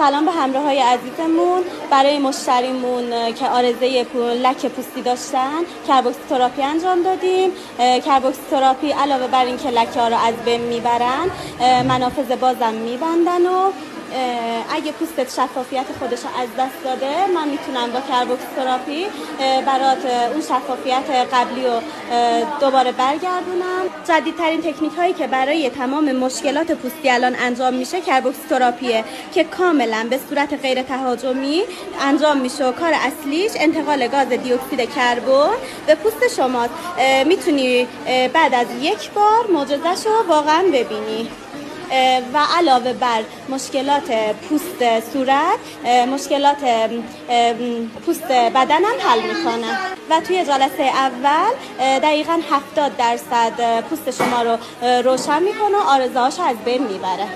سلام به همراه‌های عزیزمون. برای مشتریمون که آرزه لکه پوستی داشتن کربوکسی تراپی انجام دادیم. کربوکسی تراپی علاوه بر این که لکه ها رو از بین میبرن، منافذ بازم میبندن و اگه پوستت شفافیت خودش از دست داده، من میتونم با کربوکسی تراپی برات اون شفافیت قبلی رو دوباره برگردونم. جدیدترین تکنیک هایی که برای تمام مشکلات پوستی الان انجام میشه کربوکسی تراپیه که کاملا به صورت غیر تهاجمی انجام میشه و کار اصلیش انتقال گاز دی اکسید کربن به پوست شماست. میتونی بعد از یک بار معجزه‌شو واقعا ببینی. و علاوه بر مشکلات پوست صورت، مشکلات پوست بدن هم حل میکنه و توی جلسه اول دقیقاً 70% پوست شما رو روشن میکنه و آرزه‌هاش از بین میبره.